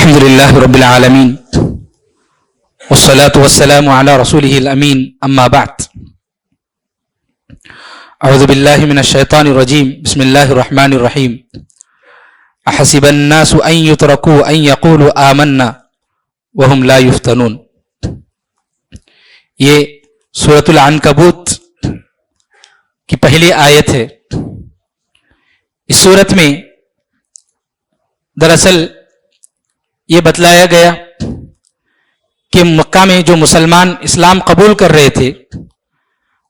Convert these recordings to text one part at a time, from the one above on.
الحمد لله رب العالمين والصلاة والسلام على رسوله الأمين أما بعد أعوذ بالله من الشيطان الرجيم بسم الله الرحمن الرحيم أحسب الناس أن يتركوا أن يقولوا آمنا وهم لا يفتنون. یہ سورۃ العنکبوت کی پہلی آیت ہے. اس سورت میں دراصل یہ بتلایا گیا کہ مکہ میں جو مسلمان اسلام قبول کر رہے تھے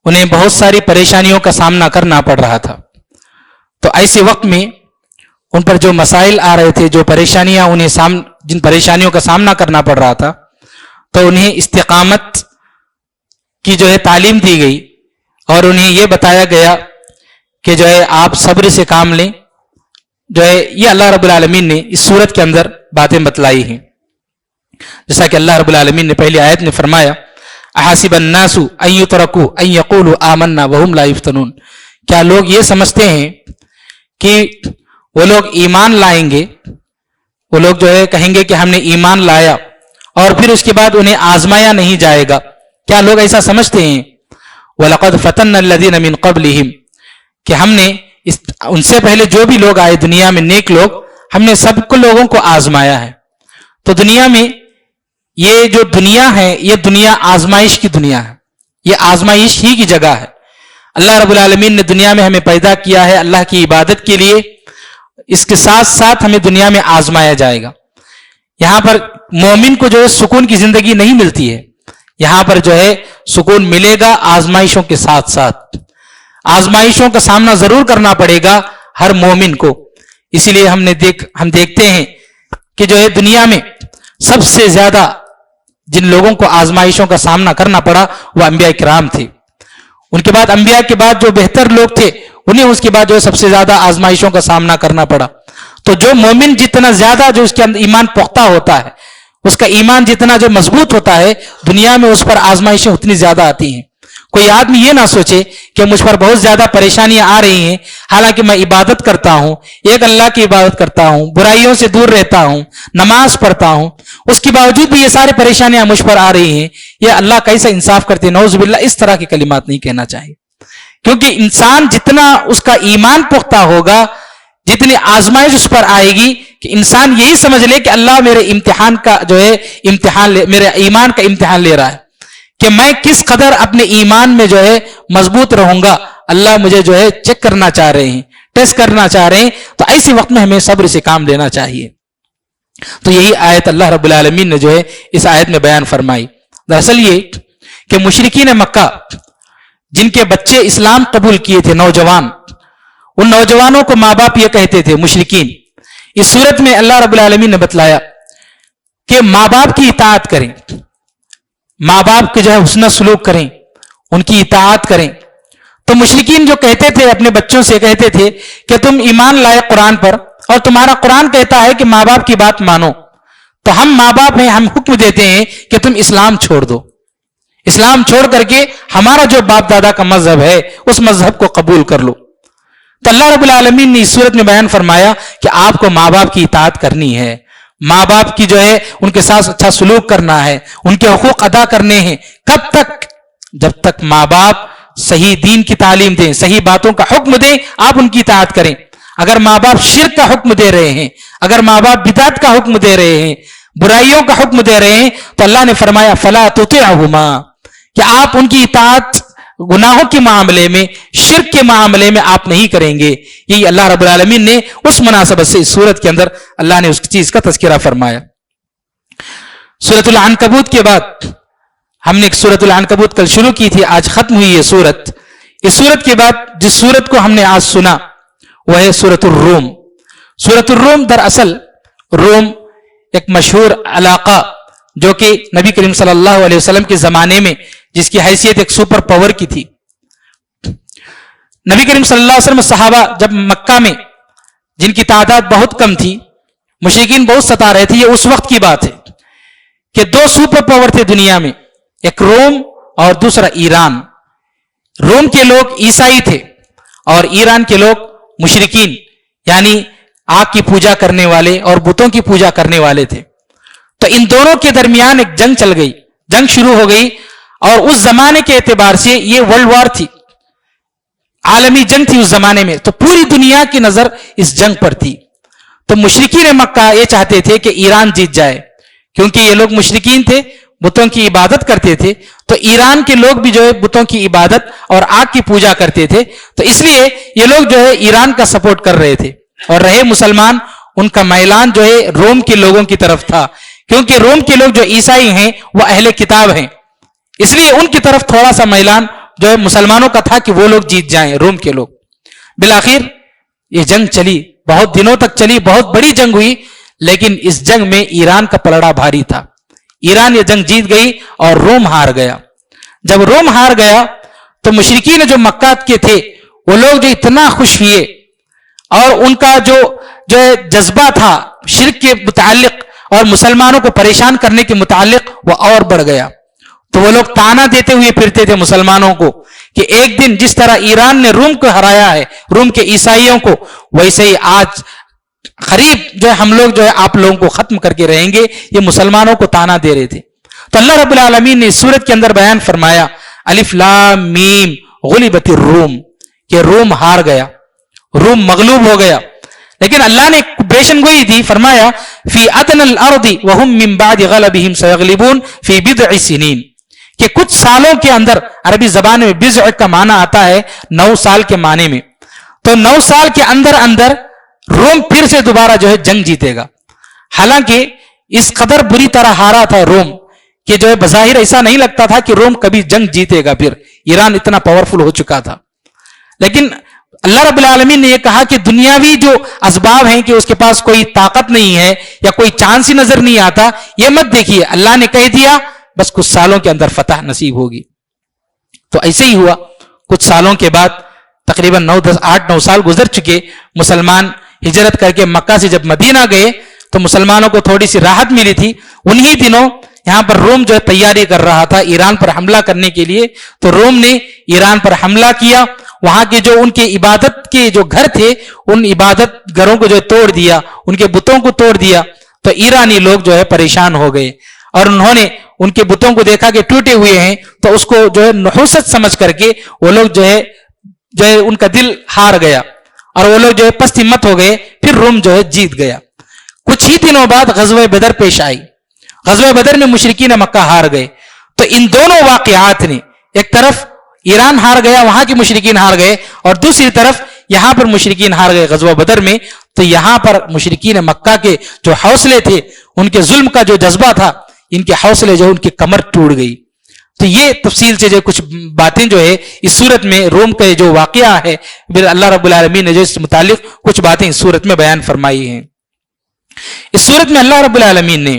انہیں بہت ساری پریشانیوں کا سامنا کرنا پڑ رہا تھا. تو ایسے وقت میں ان پر جو مسائل آ رہے تھے، جو پریشانیاں جن پریشانیوں کا سامنا کرنا پڑ رہا تھا، تو انہیں استقامت کی جو ہے تعلیم دی گئی اور انہیں یہ بتایا گیا کہ جو ہے آپ صبر سے کام لیں. جو ہے یہ اللہ رب العالمین نے اس سورت کے اندر باتیں بتلائی ہیں. جیسا کہ اللہ رب العالمین نے پہلی آیت میں فرمایا احاسب الناس ان یترکوا ان یقولوا آمنا وهم لا یفتنون. کیا لوگ یہ سمجھتے ہیں کہ وہ لوگ ایمان لائیں گے، وہ لوگ جو ہے کہیں گے کہ ہم نے ایمان لایا اور پھر اس کے بعد انہیں آزمایا نہیں جائے گا؟ کیا لوگ ایسا سمجھتے ہیں؟ وَلَقَدْ فَتَنَّا الَّذِينَ مِن قَبْلِهِمْ، کہ ہم نے ان سے پہلے جو بھی لوگ آئے دنیا میں نیک لوگ، ہم نے سب کو لوگوں کو آزمایا ہے. تو دنیا میں یہ جو دنیا ہے یہ دنیا آزمائش کی دنیا ہے، یہ آزمائش ہی کی جگہ ہے. اللہ رب العالمین نے دنیا میں ہمیں پیدا کیا ہے اللہ کی عبادت کے لیے، اس کے ساتھ ساتھ ہمیں دنیا میں آزمایا جائے گا. یہاں پر مومن کو جو ہے سکون کی زندگی نہیں ملتی ہے، یہاں پر جو ہے سکون ملے گا آزمائشوں کے ساتھ ساتھ. آزمائشوں کا سامنا ضرور کرنا پڑے گا ہر مومن کو. اسی لیے ہم دیکھتے ہیں کہ جو ہے دنیا میں سب سے زیادہ جن لوگوں کو آزمائشوں کا سامنا کرنا پڑا وہ انبیاء کرام تھے. ان کے بعد انبیاء کے بعد جو بہتر لوگ تھے انہیں اس کے بعد جو ہے سب سے زیادہ آزمائشوں کا سامنا کرنا پڑا. تو جو مومن جتنا زیادہ جو اس کے اندر ایمان پختہ ہوتا ہے، اس کا ایمان جتنا جو مضبوط ہوتا ہے، دنیا میں اس پر آزمائشیں اتنی زیادہ آتی ہیں. کوئی آدمی یہ نہ سوچے کہ مجھ پر بہت زیادہ پریشانیاں آ رہی ہیں، حالانکہ میں عبادت کرتا ہوں، ایک اللہ کی عبادت کرتا ہوں، برائیوں سے دور رہتا ہوں، نماز پڑھتا ہوں، اس کے باوجود بھی یہ ساری پریشانیاں مجھ پر آ رہی ہیں. یہ اللہ کیسا انصاف کرتے ہیں؟ نعوذ باللہ اس طرح کے کلمات نہیں کہنا چاہیے. کیونکہ انسان جتنا اس کا ایمان پختہ ہوگا، جتنی آزمائش اس پر آئے گی کہ انسان یہی سمجھ لے کہ اللہ میرے امتحان کا جو ہے میرے ایمان کا امتحان لے رہا ہے کہ میں کس قدر اپنے ایمان میں جو ہے مضبوط رہوں گا. اللہ مجھے جو ہے چیک کرنا چاہ رہے ہیں، ٹیسٹ کرنا چاہ رہے ہیں. تو ایسے وقت میں ہمیں صبر سے کام لینا چاہیے. تو یہی آیت اللہ رب العالمین نے جو ہے اس آیت میں بیان فرمائی. دراصل یہ کہ مشرکین مکہ جن کے بچے اسلام قبول کیے تھے، نوجوان، ان نوجوانوں کو ماں باپ یہ کہتے تھے مشرکین. اس صورت میں اللہ رب العالمین نے بتلایا کہ ماں باپ کی اطاعت کریں، ماں باپ کے جو ہے حسن سلوک کریں، ان کی اطاعت کریں. تو مشرکین جو کہتے تھے اپنے بچوں سے کہتے تھے کہ تم ایمان لائے قرآن پر اور تمہارا قرآن کہتا ہے کہ ماں باپ کی بات مانو، تو ہم ماں باپ ہیں، ہم حکم دیتے ہیں کہ تم اسلام چھوڑ دو، اسلام چھوڑ کر کے ہمارا جو باپ دادا کا مذہب ہے اس مذہب کو قبول کر لو. تو اللہ رب العالمین نے اس صورت میں بیان فرمایا کہ آپ کو ماں باپ کی اطاعت کرنی ہے، ماں باپ کی جو ہے ان کے ساتھ اچھا سلوک کرنا ہے، ان کے حقوق ادا کرنے ہیں. کب تک؟ جب تک ماں باپ صحیح دین کی تعلیم دیں، صحیح باتوں کا حکم دیں، آپ ان کی اطاعت کریں. اگر ماں باپ شرک کا حکم دے رہے ہیں، اگر ماں باپ بدعت کا حکم دے رہے ہیں، برائیوں کا حکم دے رہے ہیں، تو اللہ نے فرمایا فلا تطعهما، کہ آپ ان کی اطاعت گناہوں کے معاملے میں، شرک کے معاملے میں آپ نہیں کریں گے. یہی اللہ رب العالمین نے اس مناسبت سے اس سورت کے اندر اللہ نے اس چیز کا تذکرہ فرمایا. سورۃ العنکبوت کے بعد ہم نے سورۃ العنکبوت کل شروع کی تھی، آج ختم ہوئی یہ سورت. اس سورت کے بعد جس سورت کو ہم نے آج سنا وہ ہے سورۃ الروم. سورۃ الروم دراصل روم ایک مشہور علاقہ جو کہ نبی کریم صلی اللہ علیہ وسلم کے زمانے میں جس کی حیثیت ایک سپر پاور کی تھی. نبی کریم صلی اللہ علیہ وسلم صحابہ جب مکہ میں جن کی تعداد بہت کم تھی، مشرکین بہت ستا رہے تھے، یہ اس وقت کی بات ہے کہ دو سپر پاور تھے دنیا میں، ایک روم اور دوسرا ایران. روم کے لوگ عیسائی تھے اور ایران کے لوگ مشرکین یعنی آگ کی پوجا کرنے والے اور بتوں کی پوجا کرنے والے تھے. تو ان دونوں کے درمیان ایک جنگ چل گئی، جنگ شروع ہو گئی، اور اس زمانے کے اعتبار سے یہ ورلڈ وار تھی، عالمی جنگ تھی اس زمانے میں، تو پوری دنیا کی نظر اس جنگ پر تھی۔ تو مشرکین مکہ یہ چاہتے تھے کہ ایران جیت جائے، کیونکہ یہ لوگ مشرکین تھے، بتوں کی عبادت کرتے تھے، تو ایران کے لوگ بھی جو ہے بتوں کی عبادت اور آگ کی پوجا کرتے تھے، تو اس لیے یہ لوگ جو ہے ایران کا سپورٹ کر رہے تھے، اور رہے مسلمان ان کا میلان جو ہے روم کے لوگوں کی طرف تھا، کیونکہ روم کے لوگ جو عیسائی ہیں وہ اہل کتاب ہیں، اس لیے ان کی طرف تھوڑا سا میلان جو ہے مسلمانوں کا تھا کہ وہ لوگ جیت جائیں، روم کے لوگ۔ بالآخر یہ جنگ چلی، بہت دنوں تک چلی، بہت بڑی جنگ ہوئی، لیکن اس جنگ میں ایران کا پلڑا بھاری تھا، ایران یہ جنگ جیت گئی اور روم ہار گیا۔ جب روم ہار گیا تو مشرکین جو مکہ کے تھے وہ لوگ جو اتنا خوش ہوئے، اور ان کا جو جذبہ تھا شرک کے متعلق اور مسلمانوں کو پریشان کرنے کے متعلق وہ اور بڑھ گیا، تو وہ لوگ تانا دیتے ہوئے پھرتے تھے مسلمانوں کو کہ ایک دن جس طرح ایران نے روم کو ہرایا ہے، روم کے عیسائیوں کو، ویسے ہی آج قریب جو ہے ہم لوگ جو ہے آپ لوگوں کو ختم کر کے رہیں گے، یہ مسلمانوں کو تانا دے رہے تھے۔ تو اللہ رب العالمین نے اس سورت کے اندر بیان فرمایا الف لام میم غلبت الروم، کہ روم ہار گیا، روم مغلوب ہو گیا، لیکن اللہ نے پیشن گوئی دی، فرمایا فی ادنى الارض وهم من بعد غلبهم سيغلبون فی بضع سنین، کہ کچھ سالوں کے اندر، عربی زبان میں بضع کا معنی آتا ہے 9 سال کے معنی میں، تو 9 سال کے اندر اندر روم پھر سے دوبارہ جو ہے جنگ جیتے گا۔ حالانکہ اس قدر بری طرح ہارا تھا روم کہ جو ہے بظاہر ایسا نہیں لگتا تھا کہ روم کبھی جنگ جیتے گا، پھر ایران اتنا پاورفل ہو چکا تھا، لیکن اللہ رب العالمین نے یہ کہا کہ دنیاوی جو اسباب ہیں کہ اس کے پاس کوئی طاقت نہیں ہے یا کوئی چانس ہی نظر نہیں آتا، یہ مت دیکھیے، اللہ نے کہہ دیا بس کچھ سالوں کے اندر فتح نصیب ہوگی۔ تو ایسے ہی ہوا، کچھ سالوں کے بعد تقریباً 8-9 سال گزر چکے، مسلمان ہجرت کر کے مکہ سے جب مدینہ گئے تو مسلمانوں کو تھوڑی سی راحت ملی تھی۔ انہی دنوں یہاں پر روم جو ہے تیاری کر رہا تھا ایران پر حملہ کرنے کے لیے، تو روم نے ایران پر حملہ کیا، وہاں کے جو ان کے عبادت کے جو گھر تھے ان عبادت گھروں کو جو توڑ دیا، ان کے بتوں کو توڑ دیا، تو ایرانی لوگ جو ہے پریشان ہو گئے، اور انہوں نے ان کے بتوں کو دیکھا کہ ٹوٹے ہوئے ہیں، تو اس کو جو ہے نحوست سمجھ کر کے وہ لوگ جو ہے ان کا دل ہار گیا، اور وہ لوگ جو ہے پست ہمت ہو گئے، پھر روم جو ہے جیت گیا۔ کچھ ہی دنوں بعد غزوہ بدر پیش آئی، غزوہ بدر میں مشرکین مکہ ہار گئے۔ تو ان دونوں واقعات نے، ایک طرف ایران ہار گیا، وہاں کے مشرکین ہار گئے، اور دوسری طرف یہاں پر مشرکین ہار گئے غزوہ بدر میں، تو یہاں پر مشرکین مکہ کے جو حوصلے تھے، ان کے ظلم کا جو جذبہ تھا، ان کے حوصلے جو ان کی کمر ٹوٹ گئی۔ تو یہ تفصیل سے جو کچھ باتیں جو ہے اس صورت میں روم کا جو واقعہ ہے، اللہ رب العالمین نے جو اس متعلق کچھ باتیں اس صورت میں بیان فرمائی ہیں۔ اس صورت میں اللہ رب العالمین نے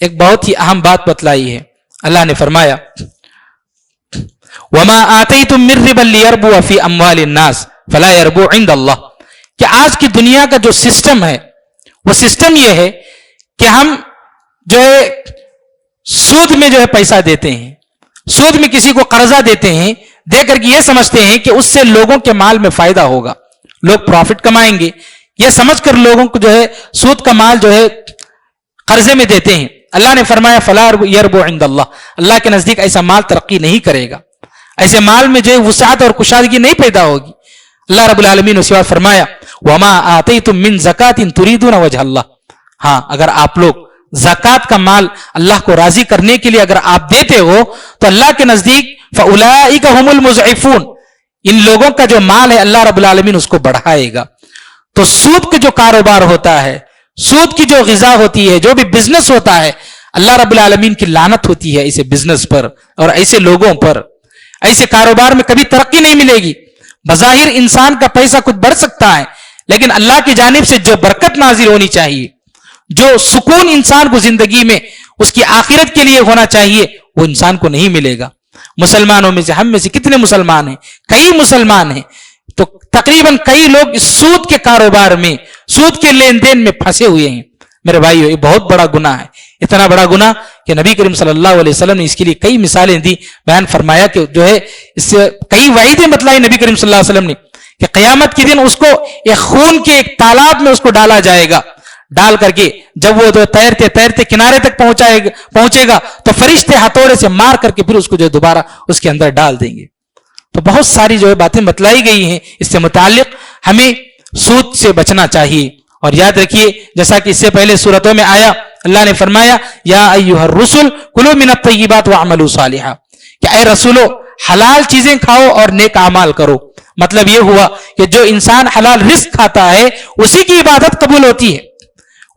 ایک بہت ہی اہم بات بتلائی ہے۔ اللہ نے فرمایا وَمَا آتَيْتُم مِّن رِّبًا لِيَرْبُوَ فِي أَمْوَالِ النَّاسِ فَلَا يَرْبُو عِندَ اللَّهِ، کہ آج کی دنیا کا جو سسٹم ہے وہ سسٹم یہ ہے کہ ہم جو ہے سود میں جو ہے پیسہ دیتے ہیں، سود میں کسی کو قرضہ دیتے ہیں، دے کر کے یہ سمجھتے ہیں کہ اس سے لوگوں کے مال میں فائدہ ہوگا، لوگ پروفٹ کمائیں گے، یہ سمجھ کر لوگوں کو جو ہے سود کا مال جو ہے قرضے میں دیتے ہیں۔ اللہ نے فرمایا فلا یربو عند اللہ، اللہ کے نزدیک ایسا مال ترقی نہیں کرے گا، ایسے مال میں جو ہے وسعت اور کشادگی نہیں پیدا ہوگی۔ اللہ رب العالمین نے اس کے بعد فرمایا وما آتیتم من زکات تریدون وجہ اللہ، ہاں اگر آپ لوگ زکات کا مال اللہ کو راضی کرنے کے لیے اگر آپ دیتے ہو تو اللہ کے نزدیک فاولئک هم المضعفون، ان لوگوں کا جو مال ہے اللہ رب العالمین اس کو بڑھائے گا۔ تو سود کا جو کاروبار ہوتا ہے، سود کی جو غذا ہوتی ہے، جو بھی بزنس ہوتا ہے، اللہ رب العالمین کی لعنت ہوتی ہے ایسے بزنس پر اور ایسے لوگوں پر۔ ایسے کاروبار میں کبھی ترقی نہیں ملے گی۔ بظاہر انسان کا پیسہ کچھ بڑھ سکتا ہے، لیکن اللہ کی جانب سے جو برکت نازل ہونی چاہیے، جو سکون انسان کو زندگی میں اس کی آخرت کے لیے ہونا چاہیے، وہ انسان کو نہیں ملے گا۔ مسلمانوں میں سے، ہم میں سے کتنے مسلمان ہیں؟ کئی مسلمان ہیں، تو تقریباً کئی لوگ اس سود کے کاروبار میں، سود کے لین دین میں پھنسے ہوئے ہیں۔ میرے بھائیو، یہ بہت بڑا گناہ ہے، اتنا بڑا گناہ کہ نبی کریم صلی اللہ علیہ وسلم نے اس کے لیے کئی مثالیں دی، بیان فرمایا کہ جو ہے اس سے کئی وعیدیں بتلائی نبی کریم صلی اللہ علیہ وسلم نے کہ قیامت کے دن اس کو ایک خون کے ایک تالاب میں اس کو ڈالا جائے گا، ڈال کر کے جب وہ جو تیرتے تیرتے کنارے تک پہنچے گا تو فرشتے ہتھوڑے سے مار کر کے پھر اس کو جو دوبارہ اس کے اندر ڈال دیں گے. تو بہت ساری جو باتیں بتلائی گئی ہیں اس سے متعلق. ہمیں سود سے بچنا چاہیے. اور یاد رکھیے جیسا کہ اس سے پہلے سورتوں میں آیا, اللہ نے فرمایا یا ایھا الرسل کلوا من الطیبات واعملوا صالحا, کہ اے رسولو حلال چیزیں کھاؤ اور نیک اعمال کرو. مطلب یہ ہوا کہ جو انسان حلال رزق کھاتا ہے اسی کی عبادت قبول ہوتی ہے,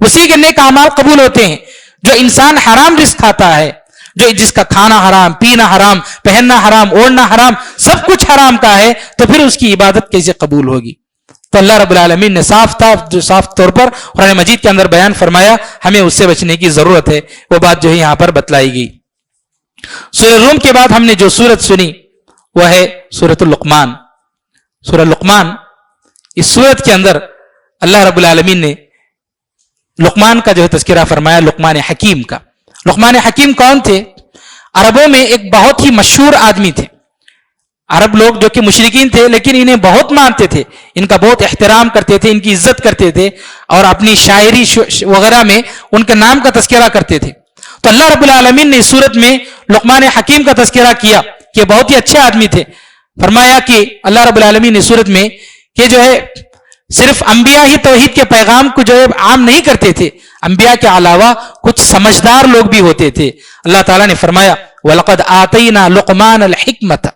اسی کے نیک اعمال قبول ہوتے ہیں. جو انسان حرام رزق کھاتا ہے, جس کا کھانا حرام, پینا حرام, پہننا حرام, اوڑھنا حرام, سب کچھ حرام کا ہے, تو پھر اس کی عبادت کیسے قبول ہوگی؟ تو اللہ رب العالمین نے صاف طور پر قرآن مجید کے اندر بیان فرمایا, ہمیں اس سے بچنے کی ضرورت ہے. وہ بات جو ہے یہاں پر بتلائی گئی. سورہ روم کے بعد ہم نے جو سورت سنی وہ ہے سورۃ اللقمان. سورہ لقمان, اس سورت کے اندر اللہ رب العالمین نے لقمان کا جو ہے تذکرہ فرمایا, لقمان حکیم کا. لقمان حکیم کون تھے؟ عربوں میں ایک بہت ہی مشہور آدمی تھے. عرب لوگ جو کہ مشرکین تھے لیکن انہیں بہت مانتے تھے, ان کا بہت احترام کرتے تھے, ان کی عزت کرتے تھے, اور اپنی شاعری وغیرہ میں ان کے نام کا تذکرہ کرتے تھے. تو اللہ رب العالمین نے اس صورت میں لقمان حکیم کا تذکرہ کیا کہ بہت ہی اچھے آدمی تھے. فرمایا کہ اللہ رب العالمین نے صورت میں کہ جو ہے صرف انبیاء ہی توحید کے پیغام کو جو ہے عام نہیں کرتے تھے, انبیاء کے علاوہ کچھ سمجھدار لوگ بھی ہوتے تھے. اللہ تعالیٰ نے فرمایا وَلَقَدْ آتَيْنَا لُقْمَانَ الْحِكْمَةَ,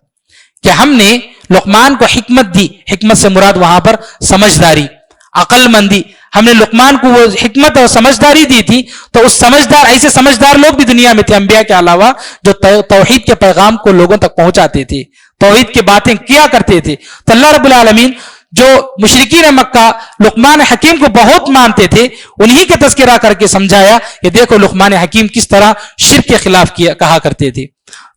کہ ہم نے لقمان کو حکمت دی. حکمت سے مراد وہاں پر سمجھداری, عقل مندی. ہم نے لقمان کو وہ حکمت اور سمجھداری دی تھی. تو اس ایسے سمجھدار لوگ بھی دنیا میں تھے انبیاء کے علاوہ, جو توحید کے پیغام کو لوگوں تک پہنچاتے تھے, توحید کی باتیں کیا کرتے تھے. تو اللہ رب العالمین جو مشرکین مکہ لقمان حکیم کو بہت مانتے تھے, انہی کے تذکرہ کر کے سمجھایا کہ دیکھو لقمان حکیم کس طرح شرک کے خلاف کہا کرتے تھے.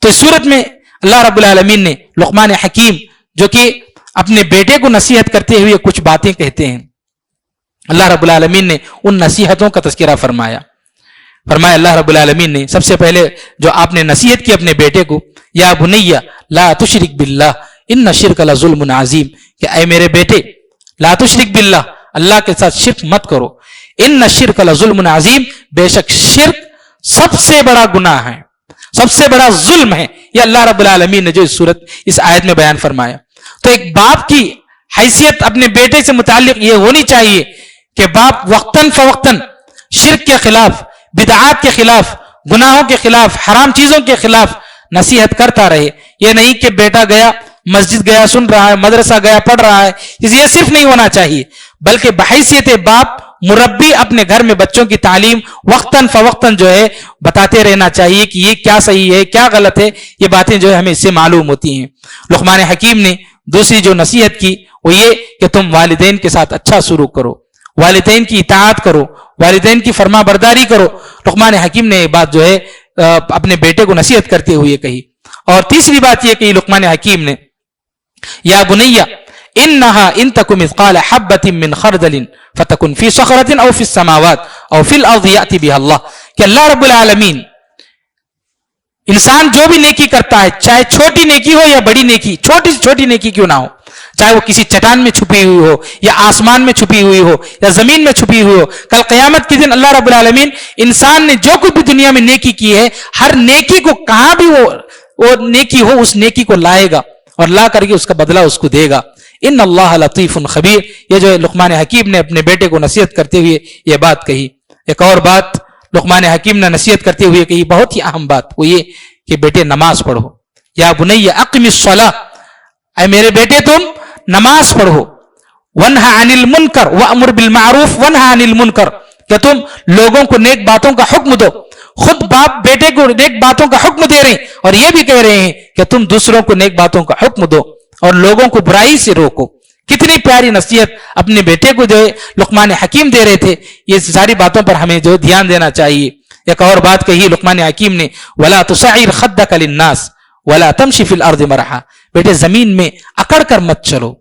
تو اس صورت میں اللہ رب العالمین نے لقمان حکیم جو کہ اپنے بیٹے کو نصیحت کرتے ہوئے کچھ باتیں کہتے ہیں, اللہ رب العالمین نے ان نصیحتوں کا تذکرہ فرمایا. اللہ رب العالمین نے سب سے پہلے جو آپ نے نصیحت کی اپنے بیٹے کو, یا بنی لا تشرک باللہ ان الشرک لظلم عظیم, کہ اے میرے بیٹے لا تشرک باللہ, اللہ کے ساتھ شرک مت کرو. ان الشرک لظلم عظیم, بے شک شرک سب سے بڑا گناہ ہے, سب سے بڑا ظلم ہے. یہ اللہ رب العالمین نے جو اس آیت میں بیان فرمایا. تو ایک باپ کی حیثیت اپنے بیٹے سے متعلق یہ ہونی چاہیے کہ باپ وقتاً فوقتاً شرک کے خلاف, بدعات کے خلاف, گناہوں کے خلاف, حرام چیزوں کے خلاف نصیحت کرتا رہے. یہ نہیں کہ بیٹا گیا مسجد گیا سن رہا ہے, مدرسہ گیا پڑھ رہا ہے, یہ صرف نہیں ہونا چاہیے, بلکہ بحیثیت باپ مربی اپنے گھر میں بچوں کی تعلیم وقتاً فوقتاً جو ہے بتاتے رہنا چاہیے کہ یہ کیا صحیح ہے کیا غلط ہے. یہ باتیں جو ہے ہمیں اس سے معلوم ہوتی ہیں. لقمان حکیم نے دوسری جو نصیحت کی وہ یہ کہ تم والدین کے ساتھ اچھا سلوک کرو, والدین کی اطاعت کرو, والدین کی فرما برداری کرو. لقمان حکیم نے یہ بات جو ہے اپنے بیٹے کو نصیحت کرتے ہوئے کہی. اور تیسری بات یہ کہی لقمان حکیم نے, یا بنی انہا ان تکم مثقال حبۃ من خردل فتکن فی صخرۃ او فی السماوات او فی الارض یأتی بها اللہ, کہ اللہ رب العالمین انسان جو بھی نیکی کرتا ہے, چاہے چھوٹی نیکی ہو یا بڑی نیکی, چھوٹی سے چھوٹی نیکی کیوں نہ ہو, چاہے وہ کسی چٹان میں چھپی ہوئی ہو یا آسمان میں چھپی ہوئی ہو یا زمین میں چھپی ہوئی ہو, کل قیامت کے دن اللہ رب العالمین انسان نے جو کچھ بھی دنیا میں نیکی کی ہے, ہر نیکی کو کہاں بھی وہ نیکی ہو اس نیکی کو لائے گا اور لا کر کے اس کا بدلہ اس کو دے گا. ان اللہ لطیف خبیر, یہ جو لقمان حکیم نے اپنے بیٹے کو نصیحت کرتے ہوئے یہ بات کہی. ایک اور بات لقمان حکیم نے نصیحت کرتے ہوئے کہی, بہت ہی اہم بات, وہ یہ کہ بیٹے نماز پڑھو. یا بنی اقم الصلاۃ, اے میرے بیٹے تم نماز پڑھو. ونہا عن المنکر وامر بالمعروف ونہا عن المنکر, کہ تم لوگوں کو نیک باتوں کا حکم دو. خود باپ بیٹے کو نیک باتوں کا حکم دے رہے ہیں اور یہ بھی کہہ رہے ہیں کہ تم دوسروں کو نیک باتوں کا حکم دو اور لوگوں کو برائی سے روکو. کتنی پیاری نصیحت اپنے بیٹے کو جو ہے لقمان حکیم دے رہے تھے. یہ ساری باتوں پر ہمیں جو دھیان دینا چاہیے. ایک اور بات کہی لقمان حکیم نے, ولا تصعر خدک للناس ولا تمشی فی الارض مرحا, بیٹے زمین میں اکڑ کر مت چلو,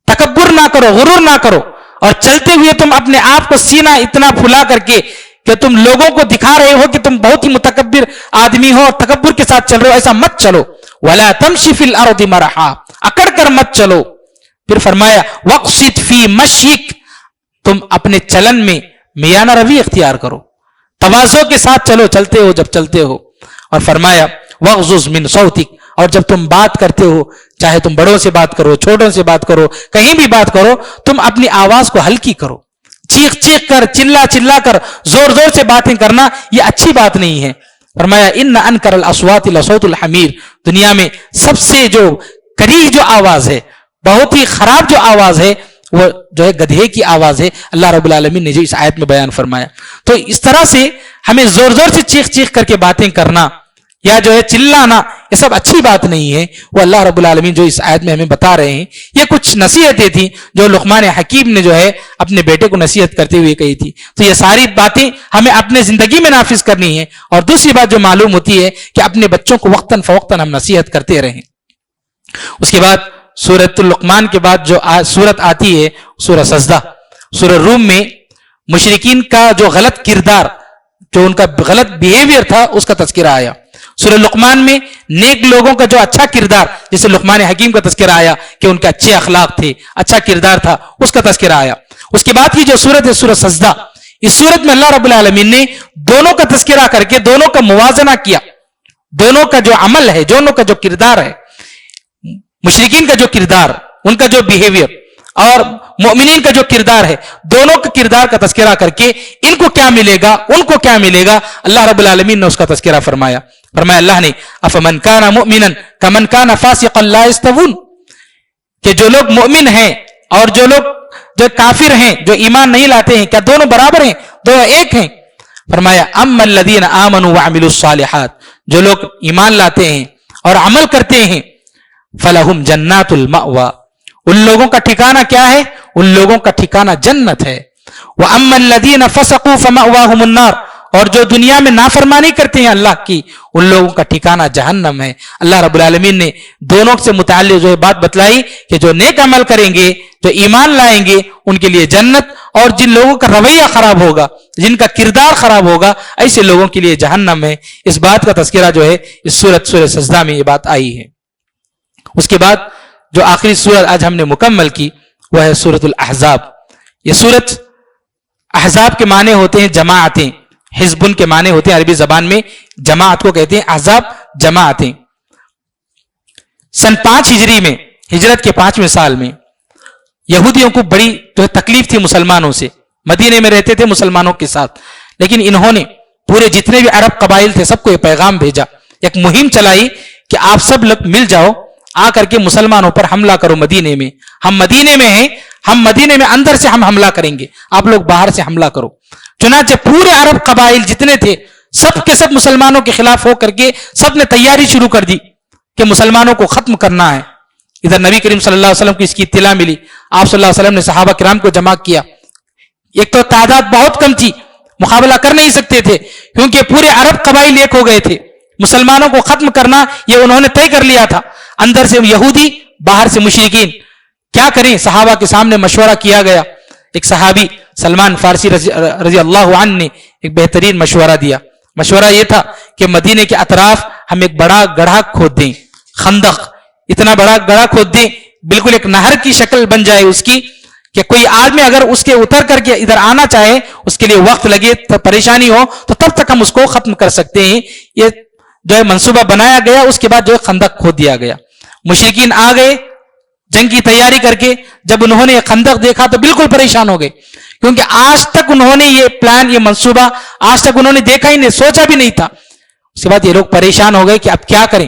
تکبر نہ کرو, غرور نہ کرو, اور چلتے ہوئے تم اپنے آپ کو سینہ اتنا پھلا کر کے کہ تم لوگوں کو دکھا رہے ہو کہ تم بہت ہی متکبر آدمی ہو اور تکبر کے ساتھ چل رہے ہو, ایسا مت چلو. ولا تمشی فی الارض مرحا, اکڑ کر مت چلو. پھر فرمایا وقصد فی مشیک, تم اپنے چلن میں میانہ روی اختیار کرو, تواضع کے ساتھ چلو, چلتے ہو جب چلتے ہو. اور فرمایا وغضض من صوتک, اور جب تم بات کرتے ہو, چاہے تم بڑوں سے بات کرو, چھوٹوں سے بات کرو, کہیں بھی بات کرو, تم اپنی آواز کو ہلکی کرو. چیخ چیخ کر, چلا چلا کر, زور زور سے باتیں کرنا یہ اچھی بات نہیں ہے. فرمایا ان انکر الاصوات لصوت الحمیر, دنیا میں سب سے جو کریہ جو آواز ہے, بہت ہی خراب جو آواز ہے, وہ جو ہے گدھے کی آواز ہے. اللہ رب العالمین نے جو اس آیت میں بیان فرمایا. تو اس طرح سے ہمیں زور زور سے چیخ چیخ کر کے باتیں کرنا یا جو ہے چلانا, یہ سب اچھی بات نہیں ہے. وہ اللہ رب العالمین جو اس آیت میں ہمیں بتا رہے ہیں, یہ کچھ نصیحتیں تھیں جو لقمان حکیم نے جو ہے اپنے بیٹے کو نصیحت کرتے ہوئے کہی تھی. تو یہ ساری باتیں ہمیں اپنے زندگی میں نافذ کرنی ہے. اور دوسری بات جو معلوم ہوتی ہے کہ اپنے بچوں کو وقتاً فوقتاً ہم نصیحت کرتے رہیں. اس کے بعد سورۃ اللقمان کے بعد جو سورت آتی ہے سورہ سجدہ. سورہ روم میں مشرکین کا جو غلط کردار, جو ان کا غلط بیہیویئر تھا, اس کا تذکرہ آیا. سورہ لقمان میں نیک لوگوں کا جو اچھا کردار, جیسے لقمان حکیم کا تذکرہ آیا کہ ان کے اچھے اخلاق تھے, اچھا کردار تھا, اس کا تذکرہ آیا. اس کے بعد کی جو سورت ہے سورہ سجدہ, اس سورت میں اللہ رب العالمین نے دونوں کا تذکرہ کر کے دونوں کا موازنہ کیا. دونوں کا جو عمل ہے, دونوں کا جو کردار ہے, مشرکین کا جو کردار, ان کا جو بیہیویئر, اور مومنین کا جو کردار ہے, دونوں کے کردار کا تذکرہ کر کے ان کو کیا ملے گا, ان کو کیا ملے گا, اللہ رب العالمین نے اس کا تذکرہ فرمایا. فرمایا اللہ نے افمن کان مؤمنا کمن کان فاسقا لا یستوون, کہ جو لوگ مومن ہیں اور جو لوگ جو کافر ہیں, جو ایمان نہیں لاتے ہیں, کیا دونوں برابر ہیں, دونوں ایک ہیں؟ فرمایا اما الذین آمنوا وعملوا الصالحات, جو لوگ ایمان لاتے ہیں اور عمل کرتے ہیں, فلہم جنات المأوى, ان لوگوں کا ٹھکانہ کیا ہے, ان لوگوں کا ٹھکانہ جنت ہے. وَأَمَّا الَّذِينَ فَسَقُوا فَمَأْوَاهُمُ النَّارُ, اور جو دنیا میں نافرمانی کرتے ہیں اللہ کی, ان لوگوں کا ٹھکانہ جہنم ہے. اللہ رب العالمین نے دونوں سے متعلق جو ہے بات بتلائی کہ جو نیک عمل کریں گے, جو ایمان لائیں گے, ان کے لیے جنت, اور جن لوگوں کا رویہ خراب ہوگا, جن کا کردار خراب ہوگا, ایسے لوگوں کے لیے جہنم ہے. اس بات کا تذکرہ جو ہے اس سورہ سجدہ میں یہ بات آئی ہے. اس کے بعد جو آخری سورت آج ہم نے مکمل کی وہ ہے سورۃ الاحزاب. یہ سورت احزاب کے معنی ہوتے ہیں جماعتیں, حزبن کے معنی ہوتے ہیں عربی زبان میں, جماعت کو کہتے ہیں احزاب, جماعتیں. سن 5 ہجری میں, ہجرت کے 5ویں سال میں, یہودیوں کو بڑی جو ہے تکلیف تھی مسلمانوں سے. مدینے میں رہتے تھے مسلمانوں کے ساتھ, لیکن انہوں نے پورے جتنے بھی عرب قبائل تھے سب کو یہ پیغام بھیجا, ایک مہم چلائی کہ آپ سب لوگ مل جاؤ, آ کر کے مسلمانوں پر حملہ کرو. مدینے میں ہم مدینے میں ہیں, ہم مدینے میں اندر سے ہم حملہ کریں گے, آپ لوگ باہر سے حملہ کرو. چنانچہ پورے عرب قبائل جتنے تھے سب کے سب مسلمانوں کے خلاف ہو کر کے سب نے تیاری شروع کر دی کہ مسلمانوں کو ختم کرنا ہے. ادھر نبی کریم صلی اللہ علیہ وسلم کو اس کی اطلاع ملی, آپ صلی اللہ علیہ وسلم نے صحابہ کرام کو جمع کیا. ایک تو تعداد بہت کم تھی, مقابلہ کر نہیں سکتے تھے, کیونکہ پورے عرب قبائل ایک ہو گئے تھے. مسلمانوں کو ختم کرنا یہ انہوں نے طے کر لیا تھا, اندر سے یہودی, باہر سے مشرکین. کیا کریں, صحابہ کے سامنے مشورہ کیا گیا. ایک صحابی سلمان فارسی رضی اللہ عنہ نے ایک بہترین مشورہ دیا. مشورہ یہ تھا کہ مدینے کے اطراف ہم ایک بڑا گڑھا کھود دیں, خندق, اتنا بڑا گڑھا کھود دیں, بالکل ایک نہر کی شکل بن جائے اس کی, کہ کوئی آدمی اگر اس کے اتر کر کے ادھر آنا چاہے, اس کے لیے وقت لگے, پریشانی ہو, تو تب تک ہم اس کو ختم کر سکتے ہیں. یہ جو ہے منصوبہ بنایا گیا. اس کے بعد جو ہے خندق کھود دیا گیا. مشرکین آ گئے جنگ کی تیاری کر کے. جب انہوں نے خندق دیکھا تو بالکل پریشان ہو گئے, کیونکہ آج تک انہوں نے یہ پلان, یہ منصوبہ آج تک انہوں نے دیکھا ہی نہیں, سوچا بھی نہیں تھا. اس کے بعد یہ لوگ پریشان ہو گئے کہ اب کیا کریں.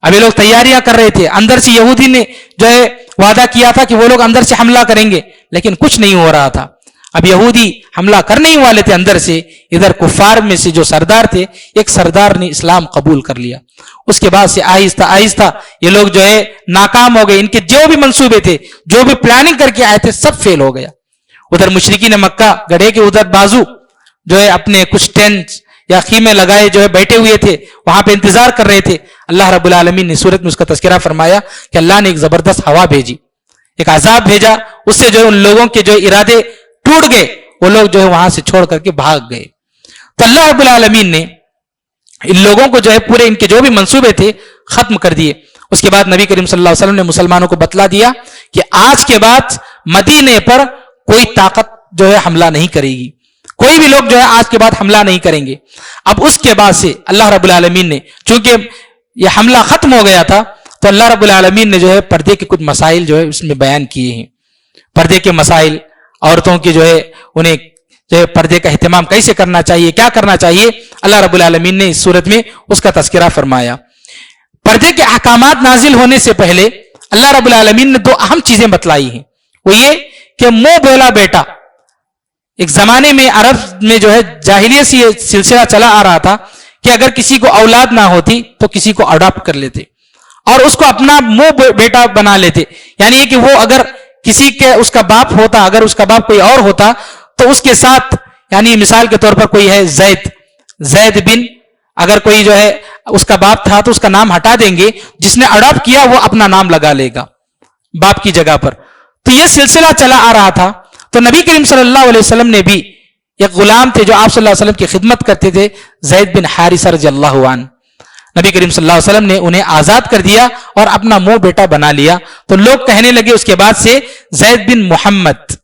اب یہ لوگ تیاریاں کر رہے تھے. اندر سے یہودی نے جو ہے وعدہ کیا تھا کہ وہ لوگ اندر سے حملہ کریں گے, لیکن کچھ نہیں ہو رہا تھا. اب یہودی حملہ کرنے ہی والے تھے اندر سے. ادھر کفار میں سے جو سردار تھے, ایک سردار نے اسلام قبول کر لیا. اس کے بعد سے آہستہ آہستہ یہ لوگ جو ہے ناکام ہو گئے. ان کے جو بھی منصوبے تھے, جو بھی پلاننگ کر کے آئے تھے, سب فیل ہو گیا. ادھر مشرکین مکہ گڑھے کے ادھر بازو جو ہے اپنے کچھ ٹینٹ یا خیمے لگائے جو ہے بیٹھے ہوئے تھے, وہاں پہ انتظار کر رہے تھے. اللہ رب العالمین نے سورت میں اس کا تذکرہ فرمایا کہ اللہ نے ایک زبردست ہوا بھیجی, ایک عذاب بھیجا. اس سے جو ہے ان لوگوں کے جو ارادے ٹوٹ گئے, وہ لوگ جو ہے وہاں سے چھوڑ کر کے بھاگ گئے. تو اللہ رب العالمین نے ان لوگوں کو جو ہے پورے ان کے جو بھی منصوبے تھے ختم کر دیے. اس کے بعد نبی کریم صلی اللہ علیہ وسلم نے مسلمانوں کو بتلا دیا کہ آج کے بعد مدینے پر کوئی طاقت جو ہے حملہ نہیں کرے گی. کوئی بھی لوگ جو ہے آج کے بعد حملہ نہیں کریں گے. اب اس کے بعد سے اللہ رب العالمین نے چونکہ یہ حملہ ختم ہو گیا تھا تو اللہ رب العالمین نے جو ہے پردے کے کچھ مسائل جو ہے اس میں بیان کیے ہیں. پردے کے مسائل، عورتوں کی جو ہے انہیں جو ہے پردے کا اہتمام کیسے کرنا چاہیے، کیا کرنا چاہیے، اللہ رب العالمین نے اس صورت میں اس کا تذکرہ فرمایا. پردے کے احکامات نازل ہونے سے پہلے اللہ رب العالمین نے 2 اہم چیزیں بتلائی ہیں. وہ یہ کہ منہ بولا بیٹا، ایک زمانے میں عرب میں جو ہے جاہلیت سے یہ سلسلہ چلا آ رہا تھا کہ اگر کسی کو اولاد نہ ہوتی تو کسی کو اڈاپٹ کر لیتے اور اس کو اپنا منہ بیٹا بنا لیتے. یعنی کہ وہ اگر کسی کے اس کا باپ ہوتا، اگر اس کا باپ کوئی اور ہوتا تو اس کے ساتھ، یعنی مثال کے طور پر کوئی ہے زید بن، اگر کوئی جو ہے اس کا باپ تھا تو اس کا نام ہٹا دیں گے، جس نے اڈاپٹ کیا وہ اپنا نام لگا لے گا باپ کی جگہ پر. تو یہ سلسلہ چلا آ رہا تھا. تو نبی کریم صلی اللہ علیہ وسلم نے بھی ایک غلام تھے جو آپ صلی اللہ علیہ وسلم کی خدمت کرتے تھے، زید بن حارثہ رضی اللہ عنہ. نبی کریم صلی اللہ علیہ وسلم نے انہیں آزاد کر دیا اور اپنا منہ بیٹا بنا لیا. تو لوگ کہنے لگے اس کے بعد سے زید بن محمد.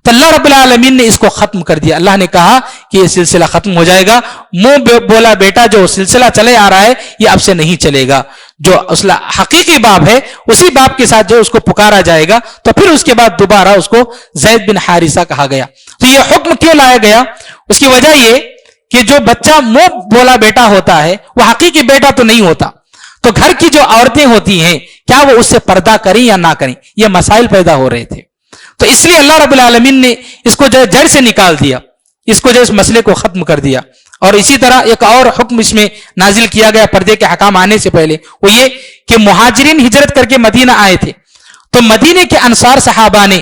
تو اللہ رب العالمین نے اس کو ختم کر دیا. اللہ نے کہا کہ یہ سلسلہ ختم ہو جائے گا، منہ بولا بیٹا جو سلسلہ چلے آ رہا ہے یہ اب سے نہیں چلے گا. جو اصل حقیقی باپ ہے اسی باپ کے ساتھ جو اس کو پکارا جائے گا. تو پھر اس کے بعد دوبارہ اس کو زید بن حارثہ کہا گیا. تو یہ حکم کیوں لایا گیا؟ اس کی وجہ یہ کہ جو بچہ منہ بولا بیٹا ہوتا ہے وہ حقیقی بیٹا تو نہیں ہوتا. تو گھر کی جو عورتیں ہوتی ہیں کیا وہ اس سے پردہ کریں یا نہ کریں، یہ مسائل پیدا ہو رہے تھے. تو اس لیے اللہ رب العالمین نے اس کو جو جڑ سے نکال دیا، اس کو جو اس مسئلے کو ختم کر دیا. اور اسی طرح ایک اور حکم اس میں نازل کیا گیا پردے کے حکام آنے سے پہلے، وہ یہ کہ مہاجرین ہجرت کر کے مدینہ آئے تھے تو مدینے کے انصار صحابہ نے،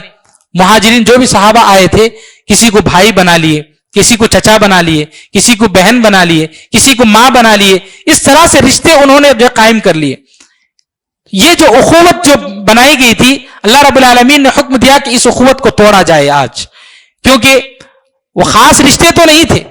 مہاجرین جو بھی صحابہ آئے تھے، کسی کو بھائی بنا لیے، کسی کو چچا بنا لیے، کسی کو بہن بنا لیے، کسی کو ماں بنا لیے. اس طرح سے رشتے انہوں نے جو قائم کر لیے. یہ جو اخوت جو بنائی گئی تھی اللہ رب العالمین نے حکم دیا کہ اس اخوت کو توڑا جائے آج، کیونکہ وہ خاص رشتے تو نہیں تھے،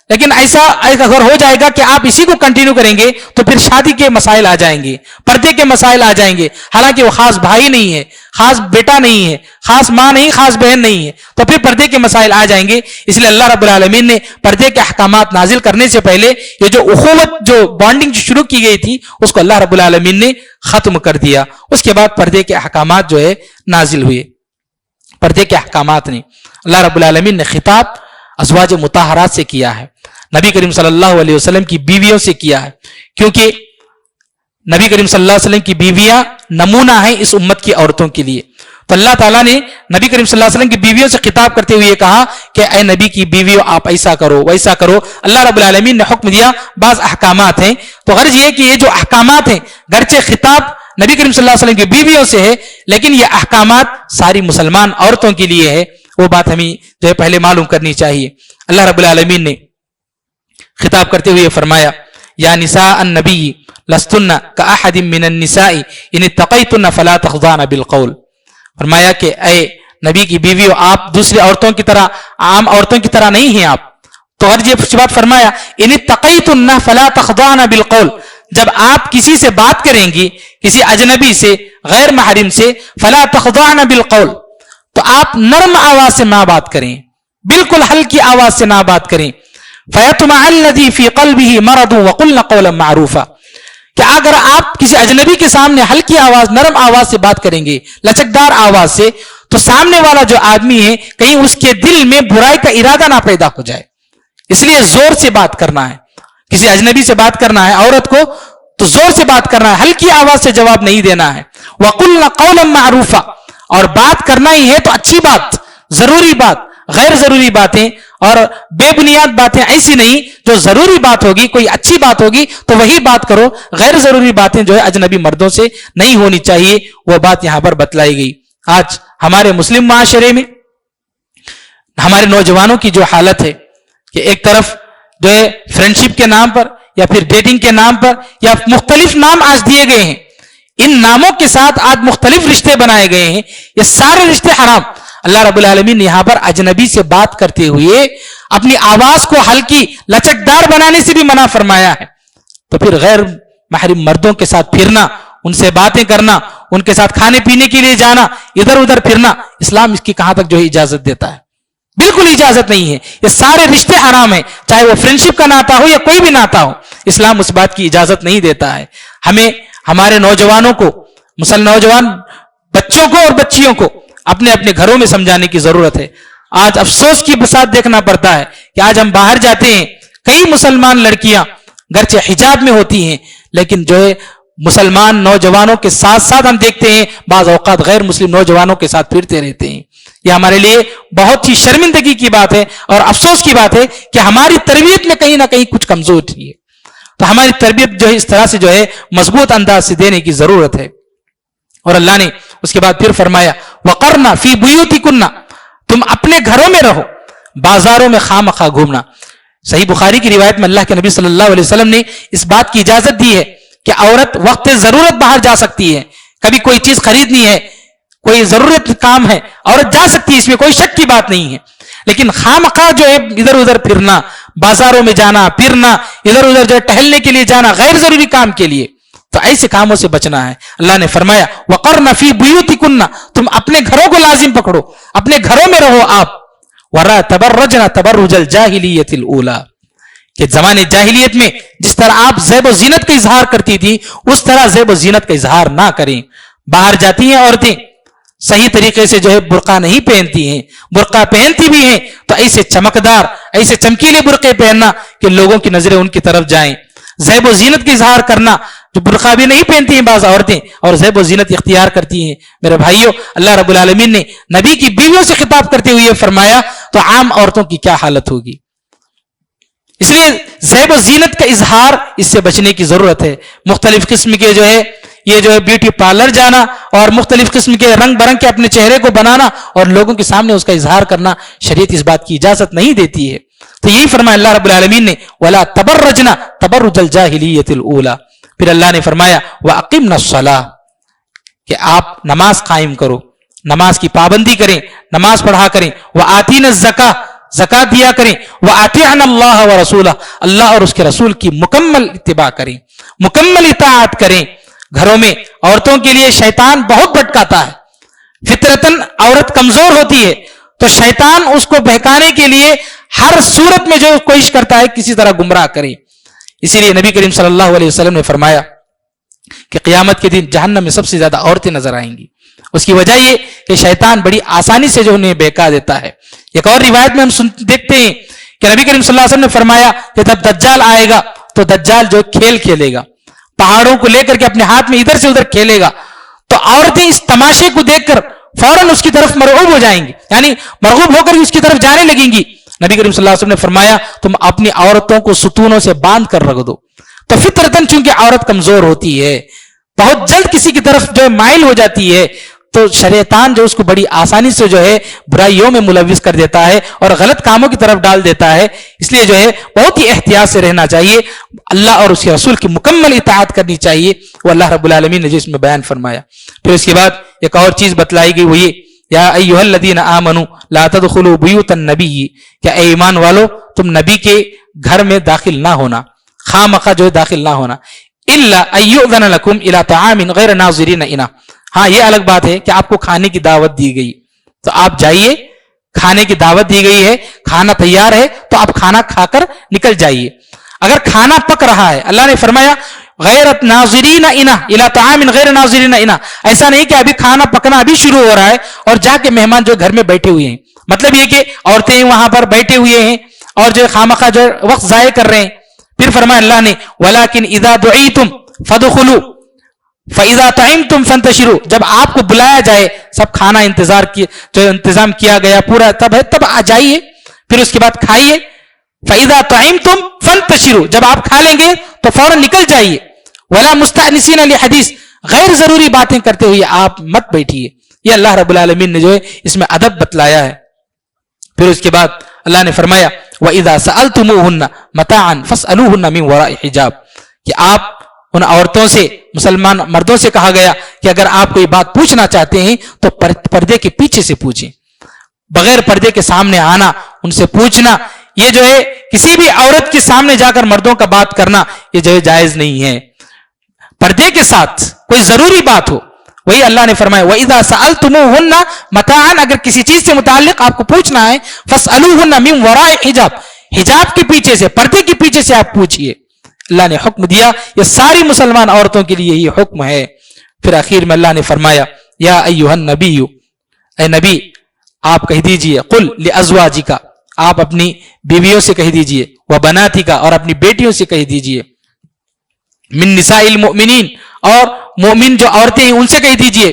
لیکن ایسا اگر ہو جائے گا کہ آپ اسی کو کنٹینیو کریں گے تو پھر شادی کے مسائل آ جائیں گے، پردے کے مسائل آ جائیں گے. حالانکہ وہ خاص بھائی نہیں ہے، خاص بیٹا نہیں ہے، خاص ماں نہیں، خاص بہن نہیں ہے، تو پھر پردے کے مسائل آ جائیں گے. اس لیے اللہ رب العالمین نے پردے کے احکامات نازل کرنے سے پہلے یہ جو اخوت جو بانڈنگ جو شروع کی گئی تھی اس کو اللہ رب العالمین نے ختم کر دیا. اس کے بعد پردے کے احکامات جو ہے نازل ہوئے. پردے کے احکامات نے اللہ رب العالمین نے خطاب ازواج مطہرات سے کیا ہے، نبی کریم صلی اللہ علیہ وسلم کی بیویوں سے کیا ہے، کیونکہ نبی کریم صلی اللہ علیہ وسلم کی بیویاں نمونہ ہیں اس امت کی عورتوں کے لیے. تو اللہ تعالیٰ نے نبی کریم صلی اللہ علیہ وسلم کی بیویوں سے خطاب کرتے ہوئے کہا کہ اے نبی کی بیویوں آپ ایسا کرو ویسا کرو. اللہ رب العالمین نے حکم دیا. بعض احکامات ہیں، تو غرض یہ کہ یہ جو احکامات ہیں گرچہ خطاب نبی کریم صلی اللہ علیہ وسلم کی بیویوں سے ہے لیکن یہ احکامات ساری مسلمان عورتوں کے لیے ہے. وہ بات ہمیں جو ہے پہلے معلوم کرنی چاہیے. اللہ رب العالمین نے خطاب کرتے ہوئے فرمایا یا نساء النبی لستن کاحد من النساء ان اتقیتن فلا تخضعن بالقول. فرمایا کہ اے نبی کی بیویوں آپ دوسری عورتوں کی طرح، عام عورتوں کی طرح نہیں ہیں آپ. تو ہر یہ بات فرمایا ان اتقیتن فلا تخضعن بالقول، جب آپ کسی سے بات کریں گی، کسی اجنبی سے، غیر محرم سے، فلا تخضعن بالقول، تو آپ نرم آواز سے نہ بات کریں، بالکل ہلکی آواز سے نہ بات کریں. فَيَطْمَعَ الَّذِي فِي قَلْبِهِ مَرَضٌ وَقُلْنَ قَوْلًا مَعْرُوفًا، کہ اگر آپ کسی اجنبی کے سامنے ہلکی آواز، نرم آواز سے بات کریں گے، لچکدار آواز سے، تو سامنے والا جو آدمی ہے کہیں اس کے دل میں برائی کا ارادہ نہ پیدا ہو جائے. اس لیے زور سے بات کرنا ہے. کسی اجنبی سے بات کرنا ہے عورت کو تو زور سے بات کرنا ہے، ہلکی آواز سے جواب نہیں دینا ہے. وَقُلْنَ قَوْلًا مَعْرُوفًا، اور بات کرنا ہی ہے تو اچھی بات، ضروری بات، غیر ضروری باتیں اور بے بنیاد باتیں ایسی نہیں. جو ضروری بات ہوگی، کوئی اچھی بات ہوگی تو وہی بات کرو. غیر ضروری باتیں جو ہے اجنبی مردوں سے نہیں ہونی چاہیے. وہ بات یہاں پر بتلائی گئی. آج ہمارے مسلم معاشرے میں ہمارے نوجوانوں کی جو حالت ہے کہ ایک طرف جو ہے فرینڈشپ کے نام پر یا پھر ڈیٹنگ کے نام پر یا مختلف نام آج دیے گئے ہیں، ان ناموں کے ساتھ آج مختلف رشتے بنائے گئے ہیں. یہ سارے رشتے حرام. اللہ رب العالمین نے یہاں پر اجنبی سے بات کرتے ہوئے اپنی آواز کو ہلکی لچکدار بنانے سے بھی منع فرمایا ہے. تو پھر غیر محرم مردوں کے ساتھ پھرنا، ان سے باتیں کرنا، ان کے ساتھ کھانے پینے کے لیے جانا، ادھر ادھر پھرنا، اسلام اس کی کہاں تک جو ہے اجازت دیتا ہے؟ بالکل اجازت نہیں ہے. یہ سارے رشتے حرام ہیں, چاہے وہ فرینڈشپ کا ناتا ہو یا کوئی بھی ناتا ہو. اسلام اس بات کی اجازت نہیں دیتا ہے. ہمیں ہمارے نوجوانوں کو, نوجوان بچوں کو اور بچیوں کو اپنے اپنے گھروں میں سمجھانے کی ضرورت ہے. آج افسوس کی بساط دیکھنا پڑتا ہے کہ آج ہم باہر جاتے ہیں, کئی مسلمان لڑکیاں گرچہ حجاب میں ہوتی ہیں لیکن جو ہے مسلمان نوجوانوں کے ساتھ ساتھ ہم دیکھتے ہیں بعض اوقات غیر مسلم نوجوانوں کے ساتھ پھرتے رہتے ہیں. یہ ہمارے لیے بہت ہی شرمندگی کی بات ہے اور افسوس کی بات ہے کہ ہماری تربیت میں کہیں نہ کہیں کچھ کمزور تھی. تو ہماری تربیت جو ہے اس طرح سے جو ہے مضبوط انداز سے دینے کی ضرورت ہے. اور اللہ نے اس کے بعد پھر فرمایا وَقَرْنَ فِي بُيُوتِكُنَّ, تم اپنے گھروں میں رہو, بازاروں میں خواہ مخواہ گھومنا. صحیح بخاری کی روایت میں اللہ کے نبی صلی اللہ علیہ وسلم نے اس بات کی اجازت دی ہے کہ عورت وقت ضرورت باہر جا سکتی ہے. کبھی کوئی چیز خریدنی ہے, کوئی ضرورت کام ہے, عورت جا سکتی ہے, اس میں کوئی شک کی بات نہیں ہے. لیکن خواہ مخواہ جو ہے ادھر ادھر پھرنا, بازاروں میں جانا پھرنا, ادھر ادھر جو ہے ٹہلنے کے لیے جانا غیر ضروری کام کے لیے, تو ایسے کاموں سے بچنا ہے. اللہ نے فرمایا وَقَرْنَ فِي بُيُوتِكُنَّ, تم اپنے گھروں کو لازم پکڑو, اپنے گھروں میں رہو آپ. وَرَا تَبَرَّجْنَ تَبَرُّجَ الْجَاهِلِيَّةِ الْأُولَى, کہ زمانے جاہلیت میں جس طرح آپ زیب و زینت کا اظہار کرتی تھی اس طرح زیب و زینت کا اظہار نہ کریں. باہر جاتی ہیں عورتیں صحیح طریقے سے جو ہے برقع نہیں پہنتی ہیں, برقع پہنتی بھی ہیں تو ایسے چمکدار ایسے چمکیلے برقعے پہننا کہ لوگوں کی نظریں ان کی طرف جائیں. زیب و زینت کا اظہار کرنا, جو برقع بھی نہیں پہنتی ہیں بعض عورتیں اور زیب و زینت اختیار کرتی ہیں. میرے بھائیوں, اللہ رب العالمین نے نبی کی بیویوں سے خطاب کرتے ہوئے فرمایا تو عام عورتوں کی کیا حالت ہوگی. اس لیے زیب و زینت کا اظہار اس سے بچنے کی ضرورت ہے. مختلف قسم کے جو ہے یہ جو ہے بیوٹی پارلر جانا اور مختلف قسم کے رنگ برنگ کے اپنے چہرے کو بنانا اور لوگوں کے سامنے اس کا اظہار کرنا, شریعت اس بات کی اجازت نہیں دیتی ہے. تو یہی فرمایا اللہ رب العالمین نے وَلَا تَبَرَّجْنَ تَبَرُّجَ الْجَاهِلِيَّةِ الْأُولَى. پھر اللہ نے فرمایا وَأَقِمْنَ الصَّلَاةَ, کہ آپ نماز قائم کرو, نماز کی پابندی کریں, نماز پڑھا کریں. وَآتِينَ الزَّكَاةَ, زکات دیا کریں. وَأَطِعْنَ اللَّهَ وَرَسُولَهُ, اللہ اور اس کے رسول کی مکمل اتباع کریں, مکمل اطاعت کریں. گھروں میں عورتوں کے لیے شیطان بہت بھٹکاتا ہے. فطرتاً عورت کمزور ہوتی ہے تو شیطان اس کو بہکانے کے لیے ہر صورت میں جو کوشش کرتا ہے کسی طرح گمراہ کرے. اسی لیے نبی کریم صلی اللہ علیہ وسلم نے فرمایا کہ قیامت کے دن جہنم میں سب سے زیادہ عورتیں نظر آئیں گی. اس کی وجہ یہ کہ شیطان بڑی آسانی سے جو انہیں بہکا دیتا ہے. ایک اور روایت میں ہم دیکھتے ہیں کہ نبی کریم صلی اللہ علیہ وسلم نے فرمایا کہ جب دجال آئے گا تو دجال جو کھیل کھیلے گا, پہاڑوں کو لے کر کے اپنے ہاتھ میں ادھر سے ادھر کھیلے گا, تو عورتیں اس تماشے کو دیکھ کر فوراً اس کی طرف مرغوب ہو جائیں گی, یعنی مرغوب ہو کر اس کی طرف جانے لگیں گی. نبی کریم صلی اللہ علیہ وسلم نے فرمایا تم اپنی عورتوں کو ستونوں سے باندھ کر رکھ دو. تو فطرتاً چونکہ عورت کمزور ہوتی ہے, بہت جلد کسی کی طرف جو ہے مائل ہو جاتی ہے, تو شیطان جو اس کو بڑی آسانی سے جو ہے برائیوں میں ملوث کر دیتا ہے اور غلط کاموں کی طرف ڈال دیتا ہے. اس لیے جو ہے بہت ہی احتیاط سے رہنا چاہیے, اللہ اور اس کے رسول کی مکمل اطاعت کرنی چاہیے. وہ اللہ رب العالمین نے جس میں بیان فرمایا. پھر اس کے بعد ایک اور چیز بتلائی گئی, وہ یہ یا ایھا الذین آمنوا لا تدخلوا بیوت النبی, کہ اے ایمان والو تم نبی کے گھر میں داخل نہ ہونا, خواہ مخواہ جو ہے داخل نہ ہونا. الا ان یؤذن لکم الی طعام غیر ناظرین انہ, ہاں یہ الگ بات ہے کہ آپ کو کھانے کی دعوت دی گئی تو آپ جائیے, کھانے کی دعوت دی گئی ہے, کھانا تیار ہے تو آپ کھانا کھا کر نکل جائیے. اگر کھانا پک رہا ہے, اللہ نے فرمایا غیر ناظرین انہ الی طعام غیر ناظرین انہ, ایسا نہیں کہ ابھی کھانا پکنا ابھی شروع ہو رہا ہے اور جا کے مہمان جو گھر میں بیٹھے ہوئے ہیں, مطلب یہ کہ عورتیں وہاں پر بیٹھے ہوئے ہیں اور جو خامخواہ جو وقت ضائع کر رہے ہیں. پھر فرمایا اللہ نے ولکن اذا دعیتم فادخلوا فَإِذَا طَعِمْتُمْ فَانْتَشِرُوا, جب آپ کو بلایا جائے, سب کھانا انتظام کیا گیا پورا تب ہے, تب آ جائیے, پھر اس کے بعد کھائیے. فَإِذَا طَعِمْتُمْ فَانْتَشِرُوا, جب آپ کھا لیں گے تو فوراً نکل جائیے. وَلَا مُسْتَأْنِسِينَ لِحَدِيثٍ, غیر ضروری باتیں کرتے ہوئے آپ مت بیٹھیے. یہ اللہ رب العالمین نے جو ہے اس میں ادب بتلایا ہے. پھر اس کے بعد اللہ نے فرمایا وَإِذَا سَأَلْتُمُوهُنَّ مَتَاعًا فَاسْأَلُوهُنَّ مِنْ وَرَاءِ حِجَابٍ, کہ آپ ان عورتوں سے, مسلمان مردوں سے کہا گیا کہ اگر آپ کوئی بات پوچھنا چاہتے ہیں تو پردے کے پیچھے سے پوچھیں, بغیر پردے کے سامنے آنا, ان سے پوچھنا, یہ جو ہے کسی بھی عورت کے سامنے جا کر مردوں کا بات کرنا یہ جو ہے جائز نہیں ہے. پردے کے ساتھ کوئی ضروری بات ہو وہی اللہ نے فرمایا وَإِذَا سَأَلْتُمُوهُنَّ مَتَاعًا، اگر کسی چیز سے متعلق آپ کو پوچھنا ہے فَاسْأَلُوهُنَّ مِنْ وَرَاءِ حِجَاب، حجاب کے پیچھے سے، پردے کے پیچھے سے آپ پوچھئے. اللہ نے حکم دیا، یہ ساری مسلمان عورتوں کے لیے یہ حکم ہے. پھر آخر میں اللہ نے فرمایا یا ایھا النبی، اے نبی آپ کہہ دیجئے، قل لازواجک، آپ اپنی بیویوں سے کہہ دیجئے، وبناتک، اور اپنی بیٹیوں سے کہہ دیجئے، من نساء المؤمنین، اور مومن جو عورتیں ہیں ان سے کہہ دیجئے،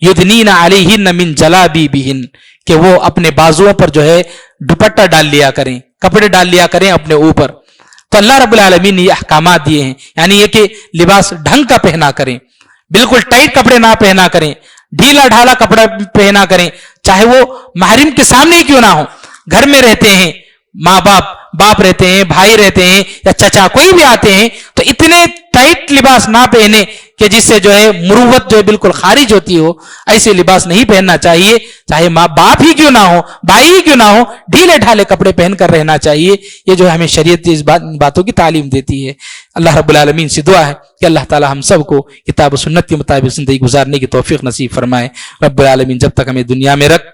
یدنین علیہن من جلابیبہن، کہ وہ اپنے بازوؤں پر جو ہے دوپٹہ ڈال لیا کریں، کپڑے ڈال لیا کریں اپنے اوپر. تو اللہ رب العالمین نے یہ احکامات دیے ہیں، یعنی یہ کہ لباس ڈھنگ کا پہنا کریں، بالکل ٹائٹ کپڑے نہ پہنا کریں، ڈھیلا ڈھالا کپڑا پہنا کریں، چاہے وہ محرم کے سامنے ہی کیوں نہ ہو. گھر میں رہتے ہیں، ماں باپ رہتے ہیں، بھائی رہتے ہیں، یا چچا کوئی بھی آتے ہیں، تو اتنے ٹائٹ لباس نہ پہنے کہ جس سے جو ہے مروت جو ہے بالکل خارج ہوتی ہو. ایسے لباس نہیں پہننا چاہیے، چاہے ماں باپ ہی کیوں نہ ہو، بھائی ہی کیوں نہ ہو، ڈھیلے ڈھالے کپڑے پہن کر رہنا چاہیے. یہ جو ہمیں شریعت اس باتوں کی تعلیم دیتی ہے. اللہ رب العالمین سے دعا ہے کہ اللہ تعالی ہم سب کو کتاب و سنت کے مطابق زندگی گزارنے کی توفیق نصیب فرمائے. رب العالمین جب تک ہمیں دنیا میں رکھ،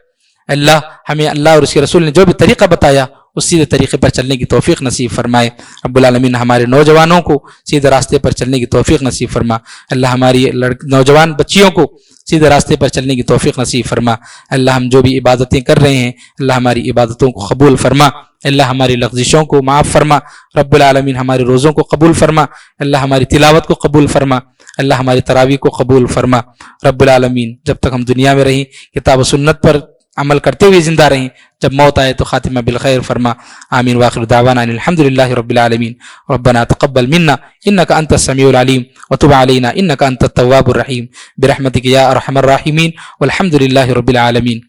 اللہ ہمیں اللہ اور اس کے رسول نے جو بھی طریقہ بتایا اس سیدھے طریقے پر چلنے کی توفیق نصیب فرمائے. رب العالمین ہمارے نوجوانوں کو سیدھے راستے پر چلنے کی توفیق نصیب فرما. اللہ ہماری نوجوان بچیوں کو سیدھے راستے پر چلنے کی توفیق نصیب فرما. اللہ ہم جو بھی عبادتیں کر رہے ہیں اللہ ہماری عبادتوں کو قبول فرما. اللہ ہماری لغزشوں کو معاف فرما. رب العالمین ہمارے روزوں کو قبول فرما. اللہ ہماری تلاوت کو قبول فرما. اللہ ہماری تراویح کو قبول فرما. رب العالمین جب تک ہم دنیا میں رہیں کتاب و سنت پر عمل کرتے ہوئے زندہ رہیں، جب موت آئے تو خاتمہ بالخیر فرما. آمین. واخر دعوانا ان الحمدللہ رب العالمین. ربنا تقبل منا انک انت السمیع العلیم وتب علینا انک انت التواب الرحیم برحمتک یا ارحم الراحمین والحمد للہ رب العالمین.